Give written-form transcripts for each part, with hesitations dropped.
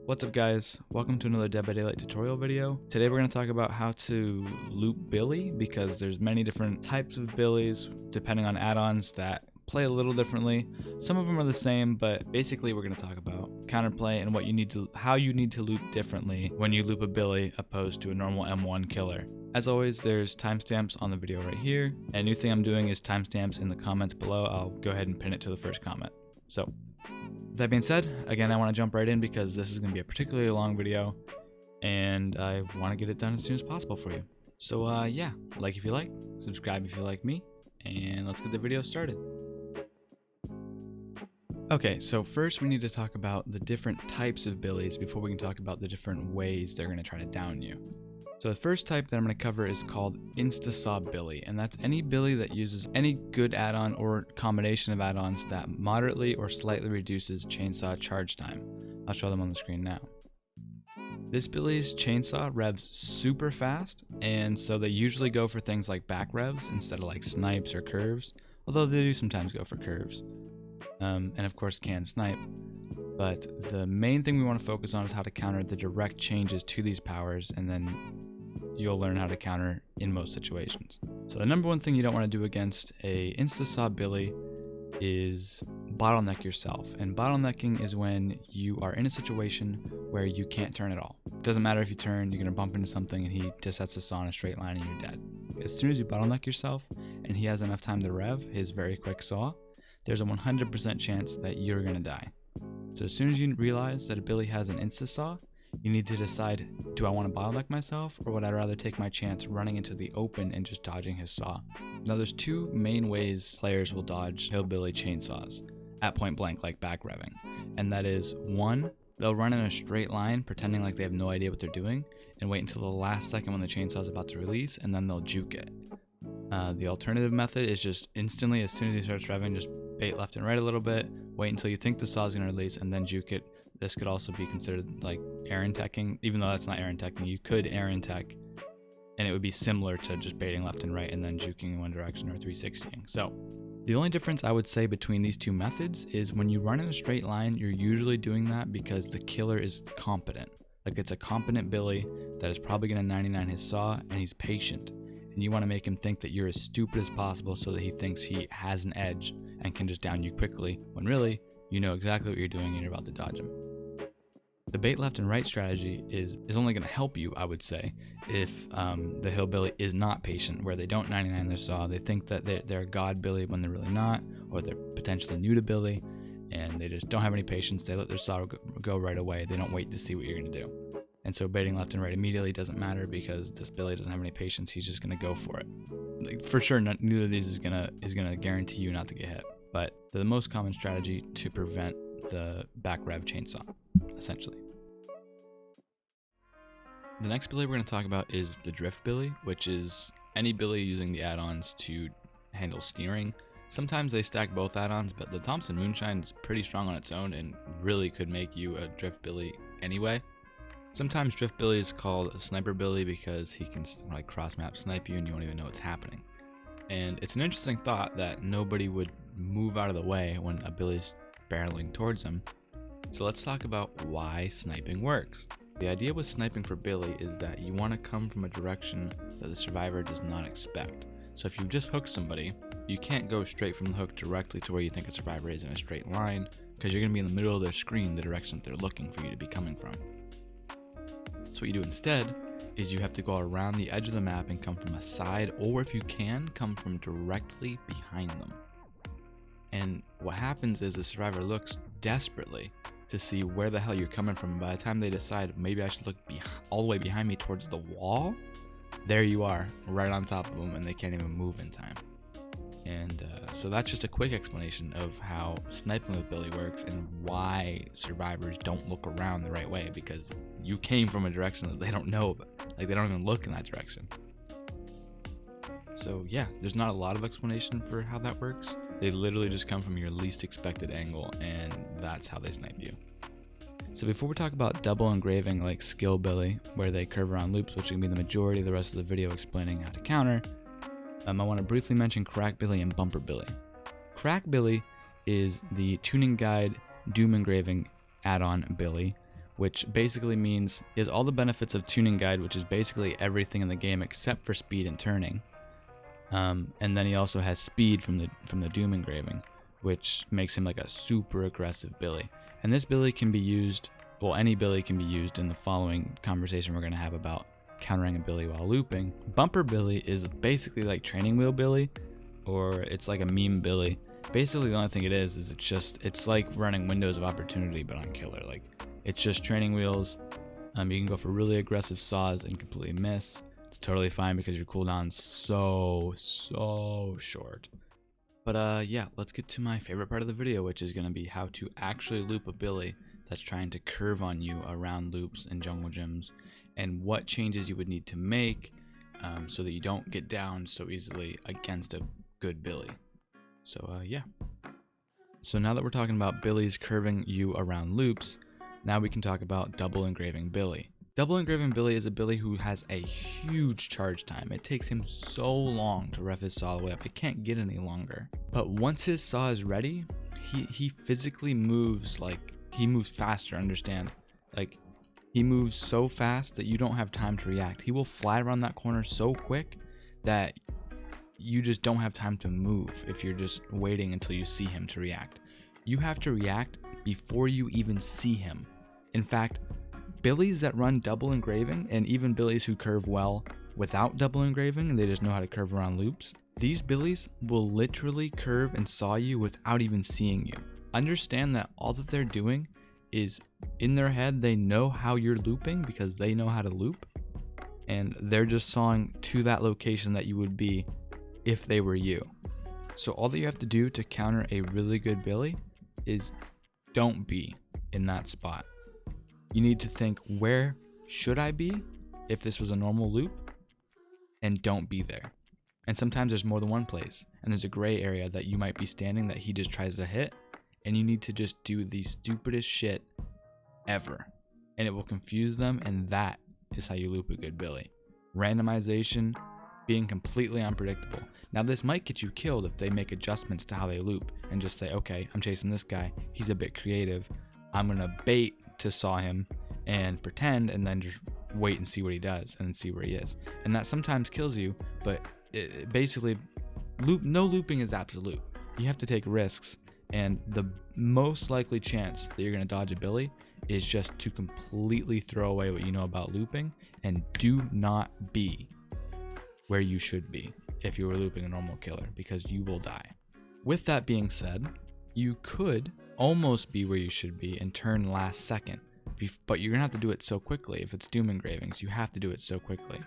What's up guys, welcome to another Dead by Daylight tutorial video. Today we're going to talk about how to loop Billy because there's many different types of Billies depending on add-ons that play a little differently. Some of them are the same, but basically we're going to talk about counterplay and how you need to loop differently when you loop a Billy opposed to a normal M1 killer. As always, there's timestamps on the video right here, and a new thing I'm doing is timestamps in the comments below. I'll go ahead and pin it to the first comment. So with that being said, again, I want to jump right in because this is going to be a particularly long video and I want to get it done as soon as possible for you. So yeah, like if you like, subscribe if you like me, and let's get the video started. Okay, so first we need to talk about the different types of Billies before we can talk about the different ways they're going to try to down you. So the first type that I'm going to cover is called Insta Billy, and that's any Billy that uses any good add-on or combination of add-ons that moderately or slightly reduces chainsaw charge time. I'll show them on the screen now. This Billy's chainsaw revs super fast, and so they usually go for things like back revs instead of like snipes or curves, although they do sometimes go for curves. And of course can snipe. But the main thing we want to focus on is how to counter the direct changes to these powers, and then you'll learn how to counter in most situations. So the number one thing you don't want to do against a Insta Billy is bottleneck yourself. And bottlenecking is when you are in a situation where you can't turn at all. It doesn't matter if you turn, you're going to bump into something and he just sets the saw in a straight line and you're dead. As soon as you bottleneck yourself and he has enough time to rev his very quick saw, there's a 100% chance that you're going to die. So as soon as you realize that a Billy has an Insta Saw, you need to decide, do I want to bottleneck myself or would I rather take my chance running into the open and just dodging his saw? Now there's two main ways players will dodge hillbilly chainsaws at point blank, like back revving. And that is, one, they'll run in a straight line pretending like they have no idea what they're doing and wait until the last second when the chainsaw is about to release, and then they'll juke it. The alternative method is just instantly, as soon as he starts revving, just bait left and right a little bit, wait until you think the saw is going to release, and then juke it. This could also be considered like Aaron teching, even though that's not Aaron teching. You could Aaron tech, and it would be similar to just baiting left and right and then juking in one direction or 360ing. So the only difference I would say between these two methods is when you run in a straight line, you're usually doing that because the killer is competent. Like it's a competent Billy that is probably going to 99 his saw, and he's patient. And you want to make him think that you're as stupid as possible so that he thinks he has an edge and can just down you quickly, when really, you know exactly what you're doing and you're about to dodge him. The bait left and right strategy is only going to help you, I would say, if the hillbilly is not patient, where they don't 99 their saw. They think that they're a god Billy when they're really not, or they're potentially new to Billy, and they just don't have any patience. They let their saw go right away. They don't wait to see what you're going to do. And so baiting left and right immediately doesn't matter because this Billy doesn't have any patience. He's just going to go for it. Like, for sure, neither of these is gonna guarantee you not to get hit. But they're the most common strategy to prevent the back rev chainsaw, essentially. The next Billy we're going to talk about is the Drift Billy, which is any Billy using the add-ons to handle steering. Sometimes they stack both add-ons, but the Thompson Moonshine is pretty strong on its own and really could make you a Drift Billy anyway. Sometimes Drift Billy is called a Sniper Billy because he can like cross-map snipe you and you won't even know what's happening. And it's an interesting thought that nobody would move out of the way when a Billy's barreling towards him. So let's talk about why sniping works. The idea with sniping for Billy is that you want to come from a direction that the survivor does not expect. So if you just hook somebody, you can't go straight from the hook directly to where you think a survivor is in a straight line, because you're going to be in the middle of their screen, the direction that they're looking for you to be coming from. So what you do instead is you have to go around the edge of the map and come from a side, or if you can, come from directly behind them. And what happens is the survivor looks desperately to see where the hell you're coming from. And by the time they decide, maybe I should look all the way behind me towards the wall, there you are, right on top of them, and they can't even move in time. And so that's just a quick explanation of how sniping with Billy works and why survivors don't look around the right way, because you came from a direction that they don't know about. Like, they don't even look in that direction. So yeah, there's not a lot of explanation for how that works. They literally just come from your least expected angle, and that's how they snipe you. So before we talk about double engraving like Skill Billy, where they curve around loops, which can be the majority of the rest of the video explaining how to counter, I want to briefly mention Crack Billy and Bumper Billy. Crack Billy is the tuning guide Doom Engraving add-on Billy, which basically means he has all the benefits of tuning guide, which is basically everything in the game except for speed and turning. And then he also has speed from the Doom engraving, which makes him like a super aggressive Billy. And this Billy can be used, well, any Billy can be used in the following conversation we're going to have about countering a Billy while looping. Bumper Billy is basically like training wheel Billy, or it's like a meme Billy. Basically the only thing it is it's like running Windows of Opportunity but on killer. Like, it's just training wheels. You can go for really aggressive saws and completely miss. It's totally fine because your cooldown's so short. But yeah, let's get to my favorite part of the video, which is going to be how to actually loop a Billy that's trying to curve on you around loops and jungle gyms, and what changes you would need to make so that you don't get down so easily against a good Billy. So yeah. So now that we're talking about Billies curving you around loops, now we can talk about Double Engraving Billy. Double Engraving Billy is a Billy who has a huge charge time. It takes him so long to rev his saw all the way up. It can't get any longer. But once his saw is ready, he physically moves, like, he moves faster, understand? Like, he moves so fast that you don't have time to react. He will fly around that corner so quick that you just don't have time to move if you're just waiting until you see him to react. You have to react before you even see him. In fact, Billies that run double engraving, and even Billies who curve well without double engraving and they just know how to curve around loops, these Billies will literally curve and saw you without even seeing you. Understand that all that they're doing is, in their head, they know how you're looping because they know how to loop, and they're just sawing to that location that you would be if they were you. So all that you have to do to counter a really good Billy is don't be in that spot. You need to think, where should I be if this was a normal loop? And don't be there. And sometimes there's more than one place, and there's a gray area that you might be standing that he just tries to hit, and you need to just do the stupidest shit ever, and it will confuse them, and that is how you loop a good Billy. Randomization, being completely unpredictable. Now this might get you killed if they make adjustments to how they loop and just say, okay, I'm chasing this guy, he's a bit creative, I'm gonna bait to saw him and pretend, and then just wait and see what he does and see where he is. And that sometimes kills you, but basically no looping is absolute. You have to take risks, and the most likely chance that you're going to dodge a Billy is just to completely throw away what you know about looping and do not be where you should be if you were looping a normal killer, because you will die. With that being said, you could almost be where you should be and turn last second, but you're gonna have to do it so quickly. If it's Doom engravings, you have to do it so quickly.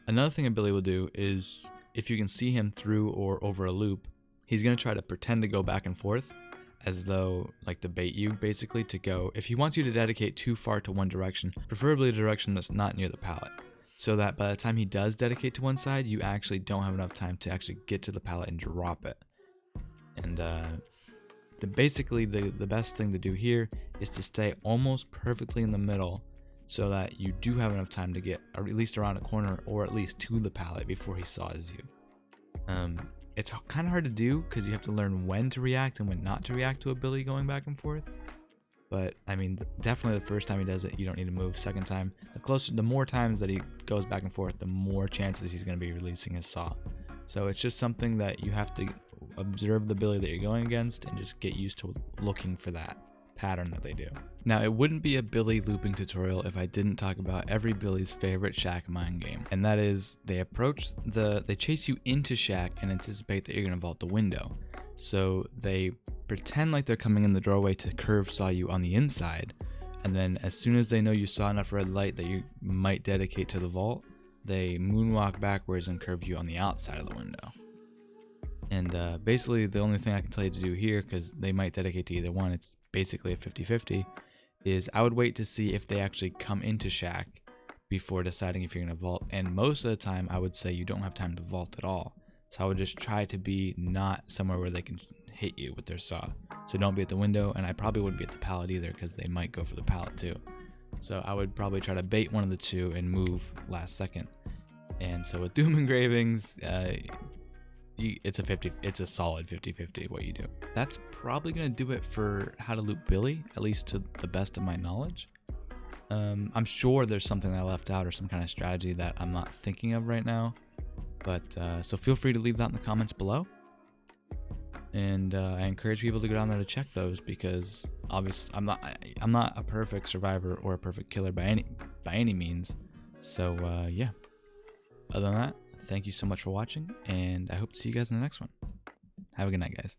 Another thing a Billy will do is, if you can see him through or over a loop, he's gonna try to pretend to go back and forth as though, like, to bait you, basically, to go, if he wants you to dedicate too far to one direction, preferably a direction that's not near the pallet, so that by the time he does dedicate to one side, you actually don't have enough time to actually get to the pallet and drop it. And basically the best thing to do here is to stay almost perfectly in the middle so that you do have enough time to get at least around a corner or at least to the pallet before he saws you. It's kind of hard to do because you have to learn when to react and when not to react to a Billy going back and forth. But I mean, definitely the first time he does it, you don't need to move. Second time, the more times that he goes back and forth, the more chances he's going to be releasing his saw. So it's just something that you have to observe the Billy that you're going against and just get used to looking for that pattern that they do. Now, it wouldn't be a Billy looping tutorial if I didn't talk about every Billy's favorite shack mind game, and that is they chase you into shack and anticipate that you're going to vault the window. So they pretend like they're coming in the doorway to curve saw you on the inside, and then as soon as they know you saw enough red light that you might dedicate to the vault, they moonwalk backwards and curve you on the outside of the window. And basically the only thing I can tell you to do here, because they might dedicate to either one, it's basically a 50-50, is I would wait to see if they actually come into shack before deciding if you're going to vault. And most of the time I would say you don't have time to vault at all. So I would just try to be not somewhere where they can hit you with their saw. So don't be at the window, and I probably wouldn't be at the pallet either because they might go for the pallet too. So I would probably try to bait one of the two and move last second. And so with Doom engravings, it's a solid 50-50 what you do. That's probably going to do it for how to loop Billy, at least to the best of my knowledge. I'm sure there's something I left out or some kind of strategy that I'm not thinking of right now. But so feel free to leave that in the comments below. And I encourage people to go down there to check those, because obviously I'm not a perfect survivor or a perfect killer by any means. So yeah. Other than that, thank you so much for watching, and I hope to see you guys in the next one. Have a good night, guys.